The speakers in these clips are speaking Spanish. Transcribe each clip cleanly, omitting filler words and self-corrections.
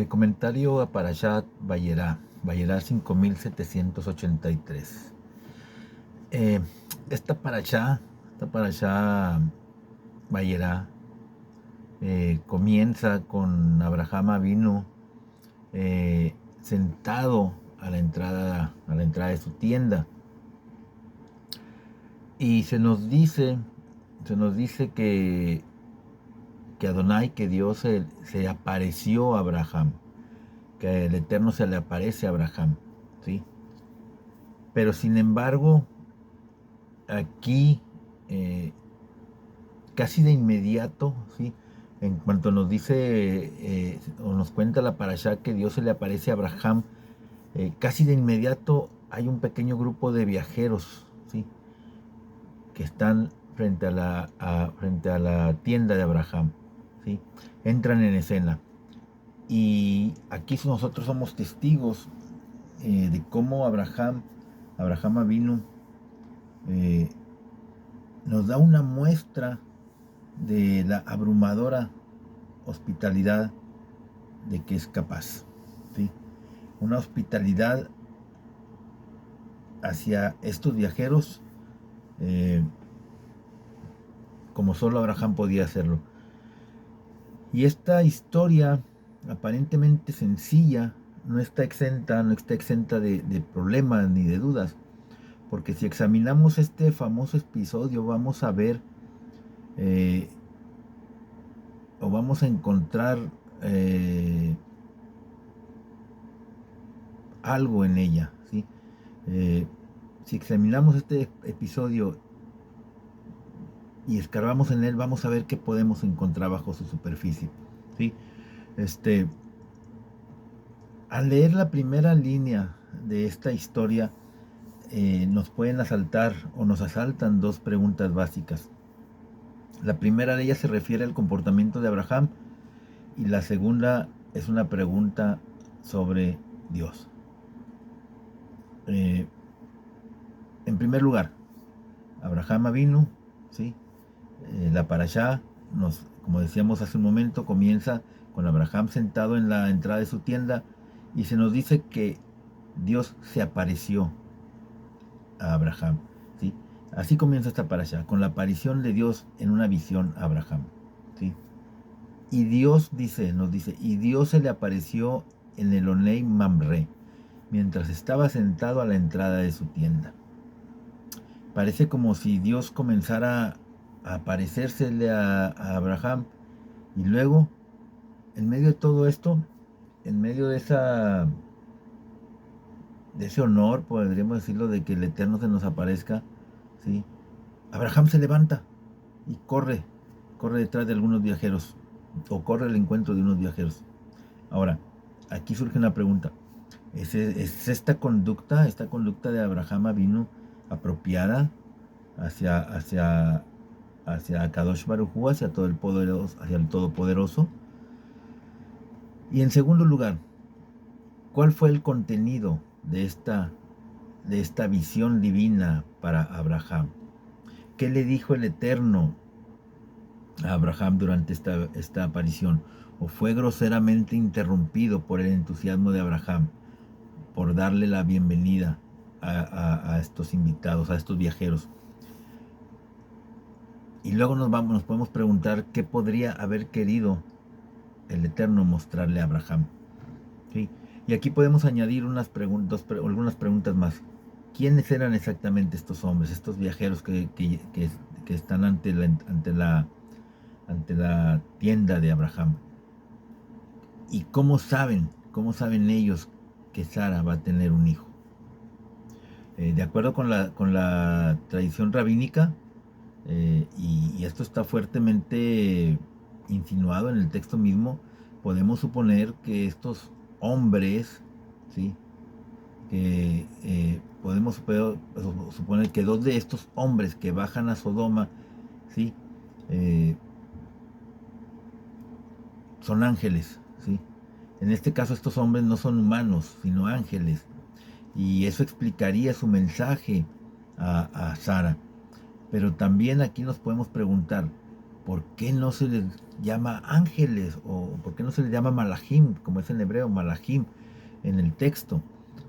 Comentario a Parashat Vayera, Vayera 5783. Eh, esta Parashá Vayera comienza con Abraham Avinu sentado a la entrada de su tienda, y se nos dice que Adonai, que Dios se apareció a Abraham, que el Eterno se le aparece a Abraham, ¿sí? Pero sin embargo, aquí casi de inmediato, ¿sí? En cuanto nos dice o nos cuenta la parashá que Dios se le aparece a Abraham, casi de inmediato hay un pequeño grupo de viajeros, ¿sí? Que están frente a la tienda de Abraham, ¿sí? Entran en escena. Y aquí nosotros somos testigos de cómo Abraham Avinu, eh, nos da una muestra de la abrumadora hospitalidad de que es capaz, ¿sí? Una hospitalidad hacia estos viajeros, eh, como solo Abraham podía hacerlo. Y esta historia, aparentemente sencilla, no está exenta de problemas ni de dudas, porque si examinamos este famoso episodio vamos a ver, eh, o vamos a encontrar algo en ella, ¿sí? Eh, si examinamos este episodio y escarbamos en él, vamos a ver qué podemos encontrar bajo su superficie, ¿sí? Este, Al leer la primera línea de esta historia, nos pueden asaltar o nos asaltan dos preguntas básicas. La primera de ellas se refiere al comportamiento de Abraham, y la segunda es una pregunta sobre Dios. Eh, en primer lugar, Abraham Avinu, ¿sí? La parashá, como decíamos hace un momento, comienza con Abraham sentado en la entrada de su tienda, y se nos dice que Dios se apareció a Abraham, ¿sí? Así comienza esta parashá, con la aparición de Dios en una visión a Abraham, ¿sí? Y Dios nos dice, y Dios se le apareció en el Onei Mamre, mientras estaba sentado a la entrada de su tienda. Parece como si Dios comenzara a aparecérsele a Abraham, y luego, en medio de todo esto, en medio de ese honor, podríamos decirlo, de que el Eterno se nos aparezca, ¿sí? Abraham se levanta y corre detrás de algunos viajeros, o corre al encuentro de unos viajeros. Ahora, aquí surge una pregunta. ¿Es esta conducta de Abraham Avinu apropiada hacia Kadosh Baruj Hu, hacia el Todopoderoso? Y en segundo lugar, ¿cuál fue el contenido de esta visión divina para Abraham? ¿Qué le dijo el Eterno a Abraham durante esta aparición? ¿O fue groseramente interrumpido por el entusiasmo de Abraham por darle la bienvenida a estos invitados, a estos viajeros? Y luego nos podemos preguntar qué podría haber querido el Eterno mostrarle a Abraham, ¿sí? Y aquí podemos añadir algunas preguntas más. ¿Quiénes eran exactamente estos hombres, estos viajeros que están ante la tienda de Abraham? ¿Y cómo saben ellos que Sara va a tener un hijo? De acuerdo con la tradición rabínica, y esto está fuertemente insinuado en el texto mismo, podemos suponer que estos hombres, ¿sí? Que podemos suponer que dos de estos hombres que bajan a Sodoma, ¿sí? Eh, son ángeles, ¿sí? En este caso estos hombres no son humanos, sino ángeles, y eso explicaría su mensaje a Sara. Pero también aquí nos podemos preguntar, ¿por qué no se les llama ángeles? ¿O por qué no se les llama malachim, como es en hebreo, malachim, en el texto?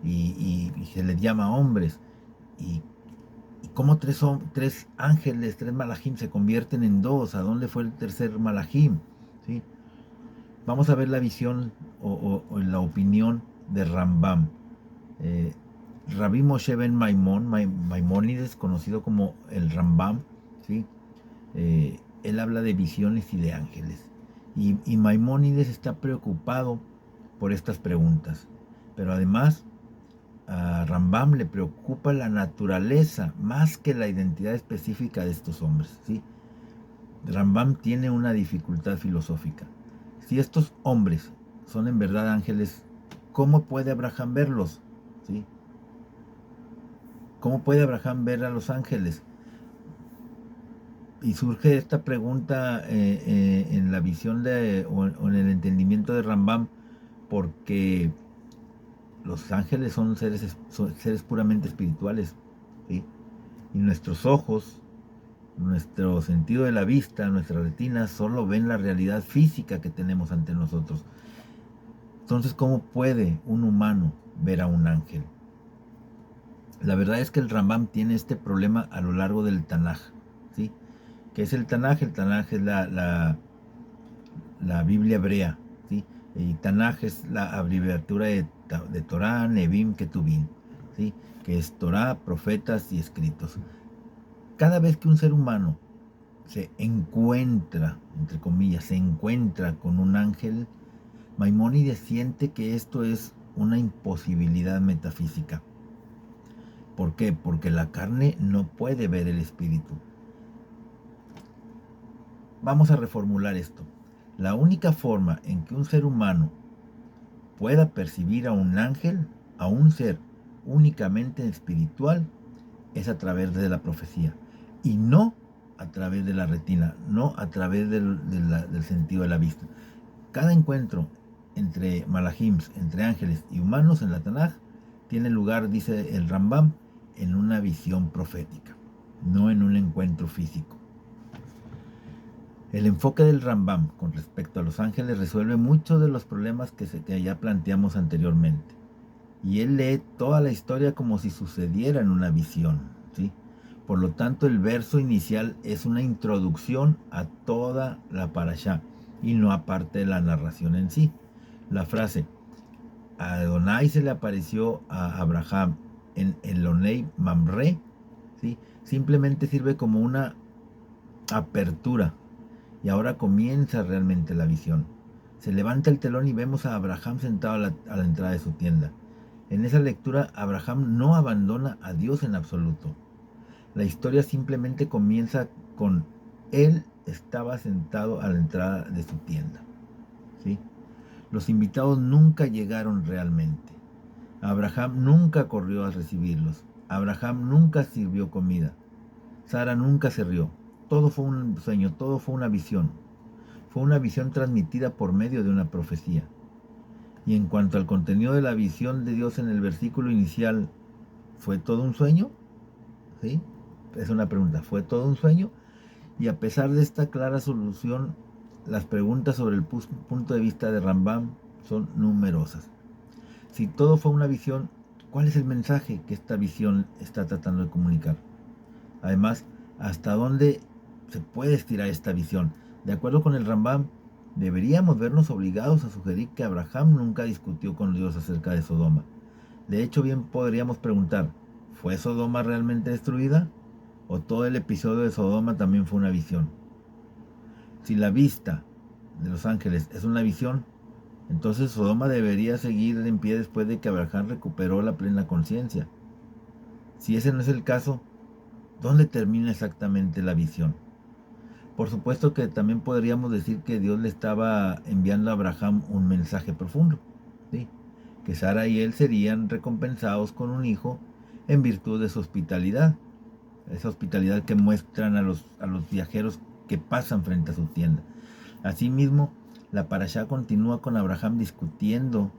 Y se les llama hombres. ¿Y, y cómo tres ángeles, tres malachim se convierten en dos? ¿A dónde fue el tercer malachim? ¿Sí? Vamos a ver la visión o la opinión de Rambam. Eh, Rabbi Moshe ben Maimónides, conocido como el Rambam, ¿sí? Él habla de visiones y de ángeles. Y Maimónides está preocupado por estas preguntas. Pero además, a Rambam le preocupa la naturaleza más que la identidad específica de estos hombres, ¿sí? Rambam tiene una dificultad filosófica. Si estos hombres son en verdad ángeles, ¿cómo puede Abraham verlos? ¿Sí? ¿Cómo puede Abraham ver a los ángeles? Y surge esta pregunta en la visión o en el entendimiento de Rambam, porque los ángeles son seres puramente espirituales, ¿sí? Y nuestros ojos, nuestro sentido de la vista, nuestra retina, solo ven la realidad física que tenemos ante nosotros. Entonces, ¿cómo puede un humano ver a un ángel? La verdad es que el Rambam tiene este problema a lo largo del Tanaj, ¿sí? ¿Qué es el Tanaj? El Tanaj es la Biblia hebrea, ¿sí? Y Tanaj es la abreviatura de Torah, Nevim, Ketuvim, ¿sí? Que es Torah, profetas y escritos. Cada vez que un ser humano se encuentra, entre comillas, se encuentra con un ángel, Maimónides siente que esto es una imposibilidad metafísica. ¿Por qué? Porque la carne no puede ver el espíritu. Vamos a reformular esto. La única forma en que un ser humano pueda percibir a un ángel, a un ser únicamente espiritual, es a través de la profecía. Y no a través de la retina, no a través del sentido de la vista. Cada encuentro entre malahims, entre ángeles y humanos en la Tanaj, tiene lugar, dice el Rambam, en una visión profética, no en un encuentro físico. El enfoque del Rambam con respecto a los ángeles resuelve muchos de los problemas que ya planteamos anteriormente. Y él lee toda la historia como si sucediera en una visión, ¿sí? Por lo tanto, el verso inicial es una introducción a toda la parashá y no aparte de la narración en sí. La frase, a Adonai se le apareció a Abraham en Elonei Mamre, ¿sí? Simplemente sirve como una apertura. Y ahora comienza realmente la visión. Se levanta el telón y vemos a Abraham sentado a la entrada de su tienda. En esa lectura, Abraham no abandona a Dios en absoluto. La historia simplemente comienza con él estaba sentado a la entrada de su tienda, ¿sí? Los invitados nunca llegaron realmente. Abraham nunca corrió a recibirlos. Abraham nunca sirvió comida. Sara nunca se rió. Todo fue un sueño, todo fue una visión. Fue una visión transmitida por medio de una profecía. Y en cuanto al contenido de la visión de Dios en el versículo inicial, ¿fue todo un sueño? ¿Sí? Es una pregunta. ¿Fue todo un sueño? Y a pesar de esta clara solución, las preguntas sobre el punto de vista de Rambam son numerosas. Si todo fue una visión, ¿cuál es el mensaje que esta visión está tratando de comunicar? Además, ¿hasta dónde se puede estirar esta visión? De acuerdo con el Rambam, deberíamos vernos obligados a sugerir que Abraham nunca discutió con Dios acerca de Sodoma. De hecho, bien podríamos preguntar, ¿fue Sodoma realmente destruida? ¿O todo el episodio de Sodoma también fue una visión? Si la vista de los ángeles es una visión, entonces Sodoma debería seguir en pie después de que Abraham recuperó la plena conciencia. Si ese no es el caso, ¿dónde termina exactamente la visión? Por supuesto que también podríamos decir que Dios le estaba enviando a Abraham un mensaje profundo, ¿sí? Que Sara y él serían recompensados con un hijo en virtud de su hospitalidad, esa hospitalidad que muestran a los viajeros que pasan frente a su tienda. Asimismo, la parashá continúa con Abraham discutiendo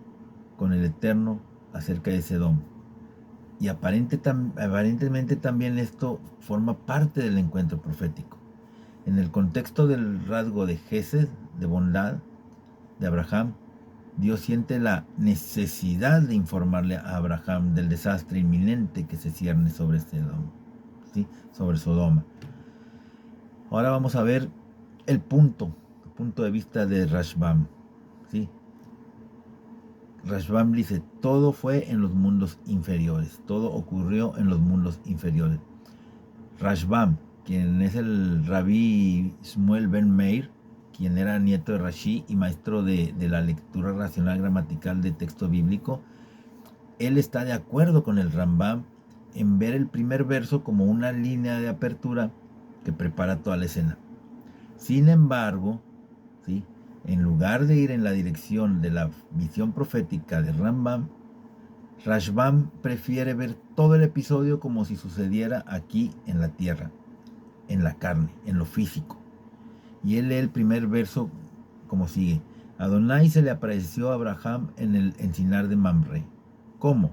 con el Eterno acerca de Sedom. Y aparentemente también esto forma parte del encuentro profético. En el contexto del rasgo de Gesed, de bondad, de Abraham, Dios siente la necesidad de informarle a Abraham del desastre inminente que se cierne sobre Sodoma, ¿sí? Sobre Sodoma. Ahora vamos a ver el punto de vista de Rashbam, ¿sí? Rashbam dice, todo fue en los mundos inferiores, todo ocurrió en los mundos inferiores. Rashbam, quien es el rabí Shmuel ben Meir, quien era nieto de Rashi y maestro de la lectura racional gramatical de texto bíblico, él está de acuerdo con el Rambam en ver el primer verso como una línea de apertura que prepara toda la escena. Sin embargo, ¿sí?, en lugar de ir en la dirección de la visión profética de Rambam, Rashbam prefiere ver todo el episodio como si sucediera aquí en la tierra, en la carne, en lo físico. Y él lee el primer verso como sigue. Adonai se le apareció a Abraham en el encinar de Mamre. ¿Cómo?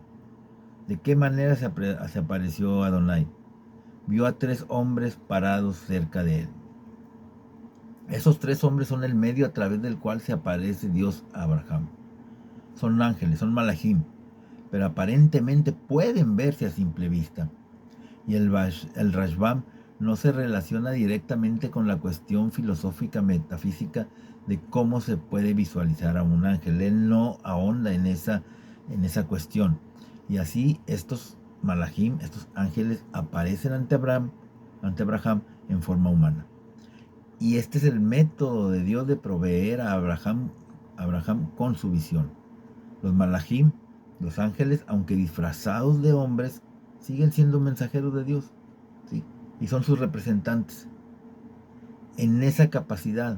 ¿De qué manera se apareció Adonai? Vio a 3 hombres parados cerca de él. Esos 3 hombres son el medio a través del cual se aparece Dios a Abraham. Son ángeles, son malajim, pero aparentemente pueden verse a simple vista. Y el Rashbam no se relaciona directamente con la cuestión filosófica metafísica de cómo se puede visualizar a un ángel. Él no ahonda en esa cuestión. Y así estos malajim, estos ángeles, aparecen ante Abraham en forma humana. Y este es el método de Dios de proveer a Abraham con su visión. Los malajim, los ángeles, aunque disfrazados de hombres, siguen siendo mensajeros de Dios, ¿sí? Y son sus representantes. En esa capacidad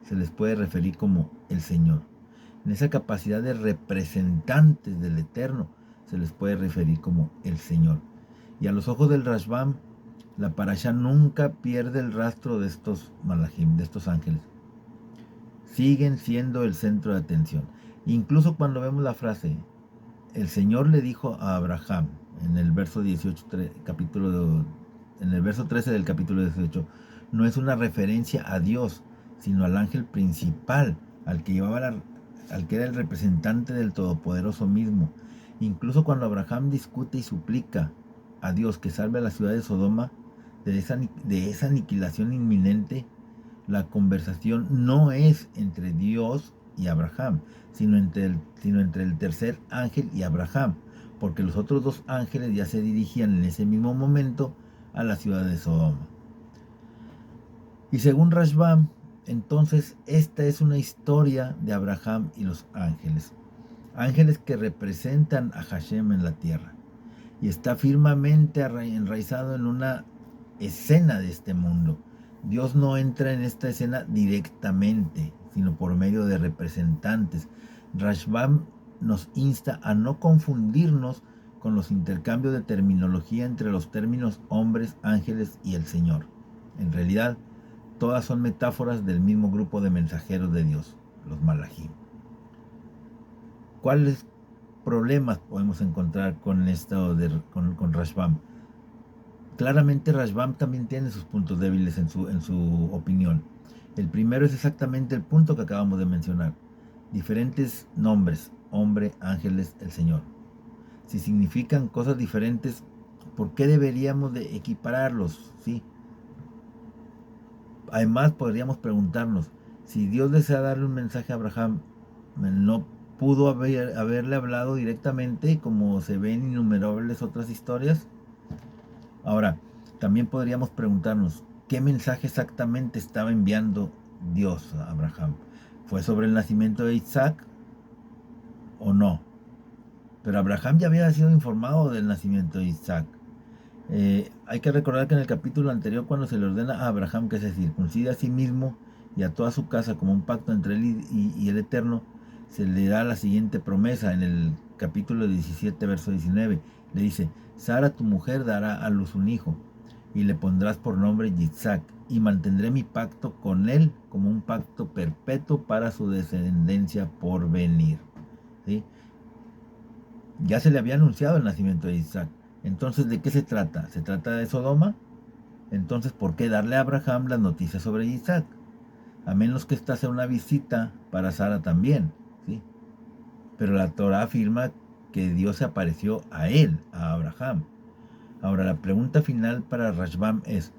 se les puede referir como el Señor. En esa capacidad de representantes del Eterno se les puede referir como el Señor. Y a los ojos del Rashbam, la parashá nunca pierde el rastro de estos malajim, de estos ángeles. Siguen siendo el centro de atención. Incluso cuando vemos la frase, el Señor le dijo a Abraham, en el verso 18, en el verso 13 del capítulo 18, no es una referencia a Dios, sino al ángel principal, al que era el representante del Todopoderoso mismo. Incluso cuando Abraham discute y suplica a Dios que salve a la ciudad de Sodoma de esa aniquilación inminente, la conversación no es entre Dios y Abraham, sino entre el tercer ángel y Abraham, porque los otros 2 ángeles ya se dirigían en ese mismo momento a la ciudad de Sodoma. Y según Rashbam, entonces esta es una historia de Abraham y los ángeles. Ángeles que representan a Hashem en la tierra. Y está firmemente enraizado en una escena de este mundo. Dios no entra en esta escena directamente, sino por medio de representantes. Rashbam nos insta a no confundirnos con los intercambios de terminología entre los términos hombres, ángeles y el Señor. En realidad, todas son metáforas del mismo grupo de mensajeros de Dios, los malajim. ¿Cuáles problemas podemos encontrar con esto con Rashbam? Claramente Rashbam también tiene sus puntos débiles en su opinión. El primero es exactamente el punto que acabamos de mencionar. Diferentes nombres, hombre, ángeles, el Señor. Si significan cosas diferentes, ¿por qué deberíamos de equipararlos? ¿Sí? Además, podríamos preguntarnos, si Dios desea darle un mensaje a Abraham, ¿no pudo haberle hablado directamente como se ve en innumerables otras historias? Ahora, también podríamos preguntarnos, ¿qué mensaje exactamente estaba enviando Dios a Abraham? ¿Fue sobre el nacimiento de Isaac o no? Pero Abraham ya había sido informado del nacimiento de Isaac. Hay que recordar que en el capítulo anterior, cuando se le ordena a Abraham que se circuncide a sí mismo y a toda su casa como un pacto entre él y el Eterno, se le da la siguiente promesa en el capítulo 17, verso 19. Le dice, Sara tu mujer dará a luz un hijo, y le pondrás por nombre Yitzhak, y mantendré mi pacto con él como un pacto perpetuo para su descendencia por venir. ¿Sí? Ya se le había anunciado el nacimiento de Isaac. Entonces, ¿de qué se trata? ¿Se trata de Sodoma? Entonces, ¿por qué darle a Abraham las noticias sobre Isaac? A menos que esta sea una visita para Sara también, ¿sí? Pero la Torah afirma que Dios se apareció a él, a Abraham. Ahora, la pregunta final para Rashbam es,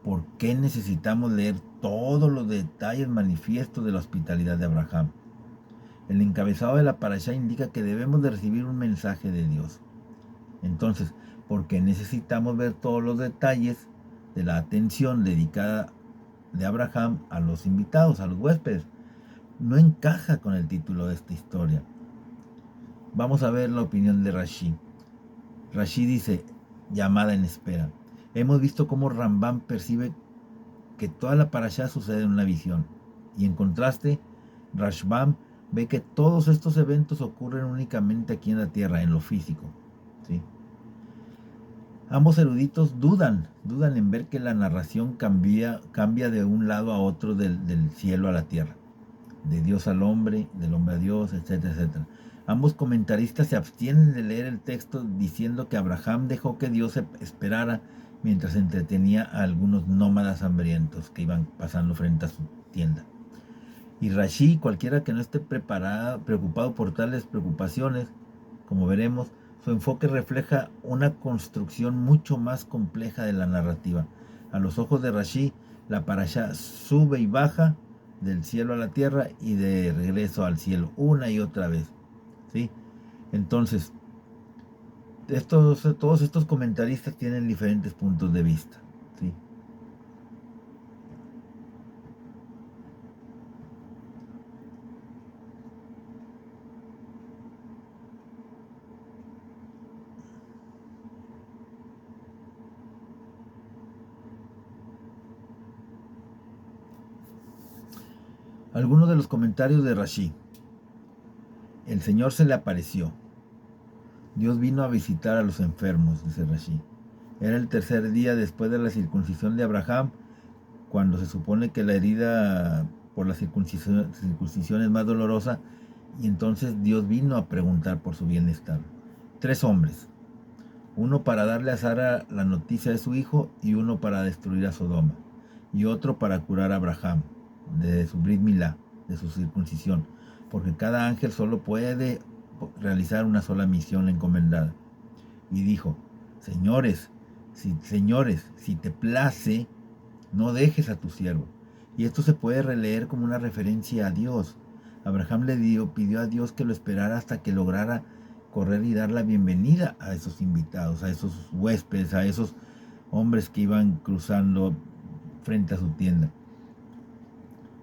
¿por qué necesitamos leer todos los detalles manifiestos de la hospitalidad de Abraham? El encabezado de la parashá indica que debemos de recibir un mensaje de Dios. Entonces, ¿por qué necesitamos ver todos los detalles de la atención dedicada de Abraham a los invitados, a los huéspedes? No encaja con el título de esta historia. Vamos a ver la opinión de Rashi. Rashi dice, llamada en espera. Hemos visto cómo Rambam percibe que toda la parashá sucede en una visión. Y en contraste, Rashbam ve que todos estos eventos ocurren únicamente aquí en la tierra, en lo físico. ¿Sí? Ambos eruditos dudan en ver que la narración cambia de un lado a otro del cielo a la tierra, de Dios al hombre, del hombre a Dios, etcétera, etcétera. Ambos comentaristas se abstienen de leer el texto diciendo que Abraham dejó que Dios se esperara mientras entretenía a algunos nómadas hambrientos que iban pasando frente a su tienda. Y Rashi, cualquiera que no esté preocupado por tales preocupaciones, como veremos, su enfoque refleja una construcción mucho más compleja de la narrativa. A los ojos de Rashi, la parashá sube y baja del cielo a la tierra y de regreso al cielo, una y otra vez. ¿Sí? Entonces, todos estos comentaristas tienen diferentes puntos de vista. ¿Sí? Algunos de los comentarios de Rashi. El Señor se le apareció. Dios vino a visitar a los enfermos, dice Rashi. Era el tercer día después de la circuncisión de Abraham, cuando se supone que la herida por la circuncisión es más dolorosa, y entonces Dios vino a preguntar por su bienestar. 3 hombres, uno para darle a Sara la noticia de su hijo, y uno para destruir a Sodoma, y otro para curar a Abraham de su Brit Milá, de su circuncisión, porque cada ángel solo puede realizar una sola misión encomendada. Y dijo, señores, si te place, no dejes a tu siervo. Y esto se puede releer como una referencia a Dios. Abraham pidió a Dios que lo esperara hasta que lograra correr y dar la bienvenida a esos invitados, a esos huéspedes, a esos hombres que iban cruzando frente a su tienda.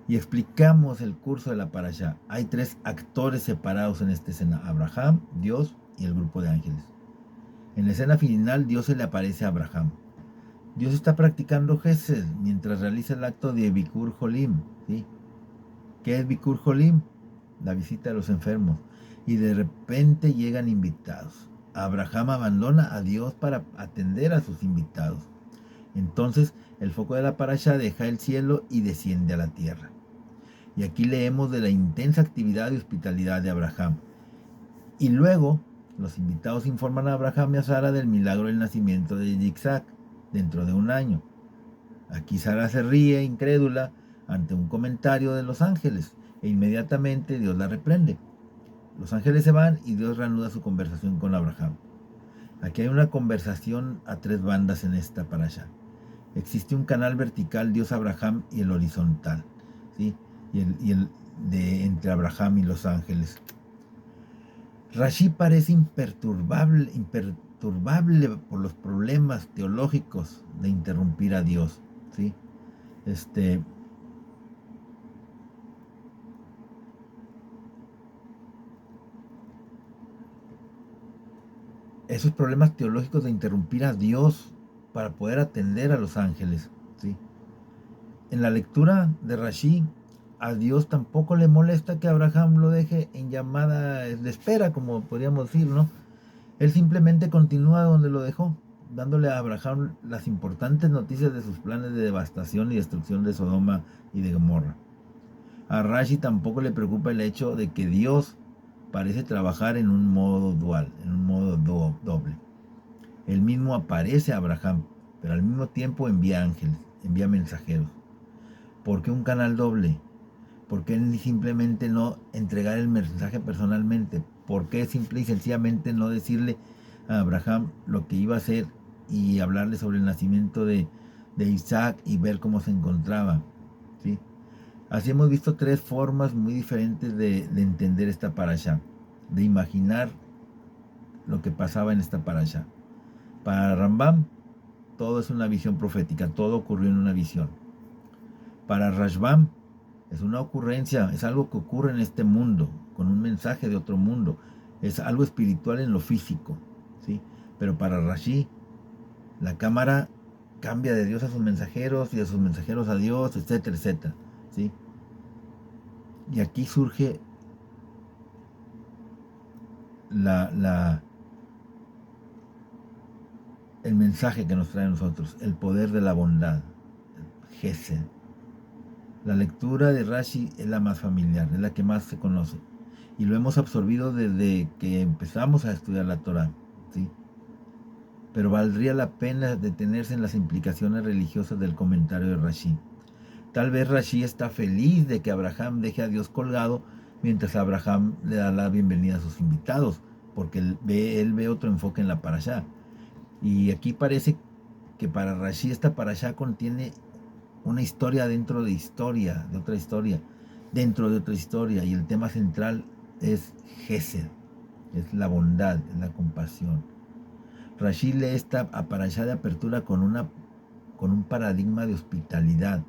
Y explicamos el curso de la parashá. Hay 3 actores separados en esta escena: Abraham, Dios y el grupo de ángeles. En la escena final, Dios se le aparece a Abraham. Dios está practicando Gesed mientras realiza el acto de Bikur Jolim. ¿Sí? ¿Qué es Bikur Jolim? La visita a los enfermos. Y de repente llegan invitados. Abraham abandona a Dios para atender a sus invitados. Entonces el foco de la parashá deja el cielo y desciende a la tierra. Y aquí leemos de la intensa actividad y hospitalidad de Abraham. Y luego los invitados informan a Abraham y a Sara del milagro del nacimiento de Isaac dentro de un año. Aquí Sara se ríe incrédula ante un comentario de los ángeles e inmediatamente Dios la reprende. Los ángeles se van y Dios reanuda su conversación con Abraham. Aquí hay una conversación a 3 bandas en esta parashá. Existe un canal vertical, Dios-Abraham, y el horizontal, ¿sí? Y el de entre Abraham y los ángeles. Rashi parece imperturbable por los problemas teológicos de interrumpir a Dios, ¿sí? Esos problemas teológicos de interrumpir a Dios para poder atender a los ángeles, ¿sí? En la lectura de Rashi, a Dios tampoco le molesta que Abraham lo deje en llamada de espera, como podríamos decir, ¿no? Él simplemente continúa donde lo dejó, dándole a Abraham las importantes noticias de sus planes de devastación y destrucción de Sodoma y de Gomorra. A Rashi tampoco le preocupa el hecho de que Dios parece trabajar en un modo dual, en un modo doble. Él mismo aparece a Abraham pero al mismo tiempo envía ángeles, envía mensajeros. ¿Por qué un canal doble? ¿Por qué simplemente no entregar el mensaje personalmente? ¿Por qué simple y sencillamente no decirle a Abraham lo que iba a hacer y hablarle sobre el nacimiento de Isaac y ver cómo se encontraba? ¿Sí? Así hemos visto tres formas muy diferentes de entender esta parashá, de imaginar lo que pasaba en esta parashá. Para Rambam, todo es una visión profética, todo ocurrió en una visión. Para Rashbam, es una ocurrencia, es algo que ocurre en este mundo, con un mensaje de otro mundo. Es algo espiritual en lo físico, ¿sí? Pero para Rashi, la cámara cambia de Dios a sus mensajeros y de sus mensajeros a Dios, etcétera, etcétera, ¿sí? Y aquí surge el mensaje que nos trae a nosotros, el poder de la bondad, el Gesed. La lectura de Rashi es la más familiar, es la que más se conoce. Y lo hemos absorbido desde que empezamos a estudiar la Torah, ¿sí? Pero valdría la pena detenerse en las implicaciones religiosas del comentario de Rashi. Tal vez Rashi está feliz de que Abraham deje a Dios colgado mientras Abraham le da la bienvenida a sus invitados, porque él ve otro enfoque en la parashá. Y aquí parece que para Rashi esta parashá contiene una historia dentro de historia, de otra historia, dentro de otra historia, y el tema central es Gesed, es la bondad, es la compasión. Rashi lee esta parashá de apertura con un paradigma de hospitalidad,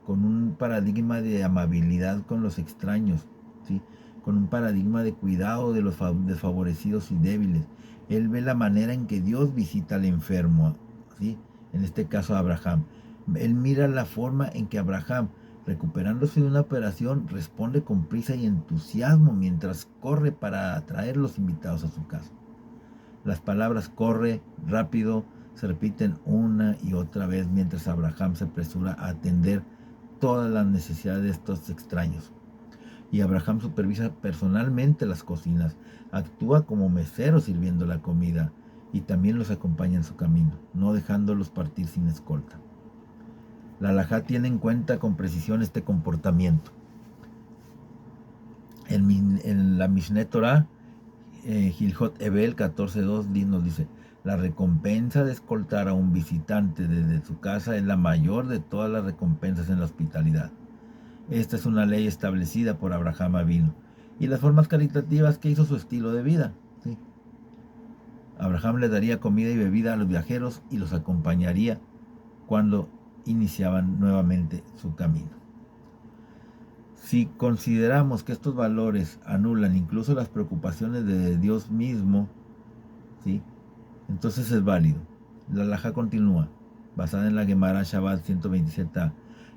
con un paradigma de amabilidad con los extraños, ¿sí? Con un paradigma de cuidado de los desfavorecidos y débiles. Él ve la manera en que Dios visita al enfermo, ¿sí? En este caso a Abraham. Él mira la forma en que Abraham, recuperándose de una operación, responde con prisa y entusiasmo mientras corre para atraer los invitados a su casa. Las palabras corre, rápido, se repiten una y otra vez mientras Abraham se apresura a atender todas las necesidades de estos extraños. Y Abraham supervisa personalmente las cocinas, actúa como mesero sirviendo la comida y también los acompaña en su camino, no dejándolos partir sin escolta. La halajá tiene en cuenta con precisión este comportamiento. En la Mishneh Torah, Hilhot Ebel 14.2 nos dice: la recompensa de escoltar a un visitante desde su casa es la mayor de todas las recompensas en la hospitalidad. Esta es una ley establecida por Abraham Avinu y las formas caritativas que hizo su estilo de vida, ¿sí? Abraham le daría comida y bebida a los viajeros y los acompañaría cuando iniciaban nuevamente su camino. Si consideramos que estos valores anulan incluso las preocupaciones de Dios mismo, ¿sí?, entonces es válido. La halajá continúa, basada en la Gemara Shabbat 127a.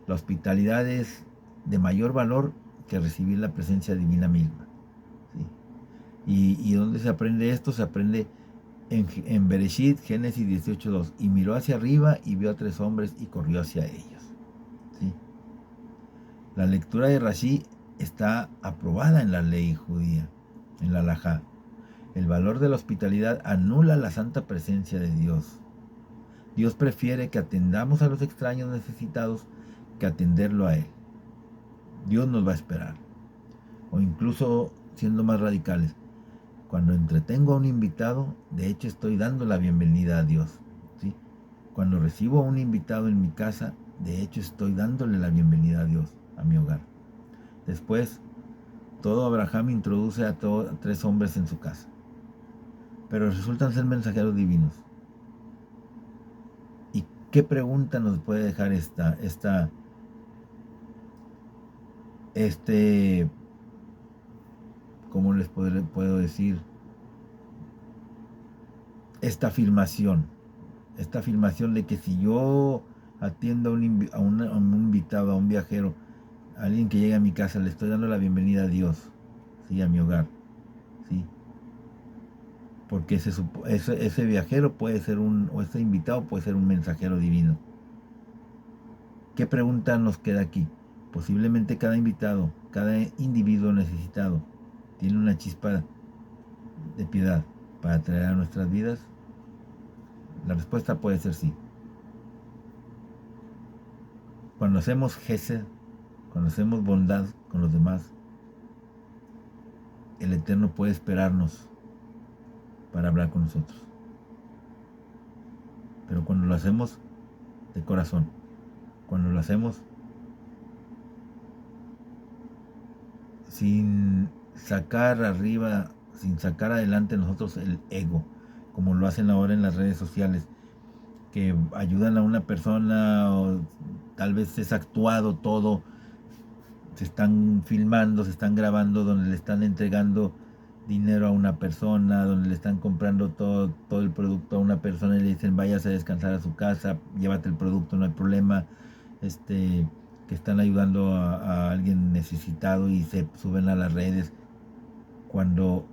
La hospitalidad es de mayor valor que recibir la presencia divina misma, ¿sí? ¿Y dónde se aprende esto? Se aprende en Bereshit, Génesis 18.2. Y miró hacia arriba y vio a 3 hombres y corrió hacia ellos, ¿sí? La lectura de Rashi está aprobada en la ley judía, en la halajá. El valor de la hospitalidad anula la santa presencia de Dios. Dios prefiere que atendamos a los extraños necesitados que atenderlo a Él. Dios nos va a esperar. O incluso, siendo más radicales, cuando entretengo a un invitado, de hecho estoy dando la bienvenida a Dios, ¿sí? Cuando recibo a un invitado en mi casa, de hecho estoy dándole la bienvenida a Dios, a mi hogar. Después, todo Abraham introduce a 3 hombres en su casa, pero resultan ser mensajeros divinos. ¿Y qué pregunta nos puede dejar ¿cómo les puedo decir? Esta afirmación de que si yo atiendo a un invitado, a un viajero, a alguien que llega a mi casa, le estoy dando la bienvenida a Dios, ¿sí?, a mi hogar, ¿sí? Porque ese viajero puede ser o ese invitado puede ser un mensajero divino. ¿Qué pregunta nos queda aquí? Posiblemente cada invitado, cada individuo necesitado, tiene una chispa de piedad para traer a nuestras vidas. La respuesta puede ser sí. Cuando hacemos gesed, cuando hacemos bondad con los demás, el Eterno puede esperarnos para hablar con nosotros. Pero cuando lo hacemos de corazón, cuando lo hacemos sin sacar arriba, sin sacar adelante nosotros el ego, como lo hacen ahora en las redes sociales, que ayudan a una persona o tal vez es actuado todo, se están filmando, se están grabando donde le están entregando dinero a una persona, donde le están comprando todo el producto a una persona y le dicen váyase a descansar a su casa, llévate el producto, no hay problema, que están ayudando a alguien necesitado y se suben a las redes. Cuando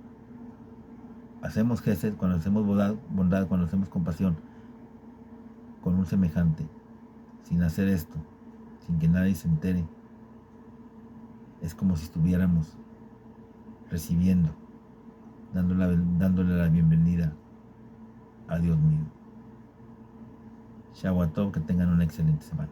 hacemos gesed, cuando hacemos bondad, cuando hacemos compasión con un semejante, sin hacer esto, sin que nadie se entere, es como si estuviéramos recibiendo, dándole la bienvenida a Dios mío. Shabbat Tov, que tengan una excelente semana.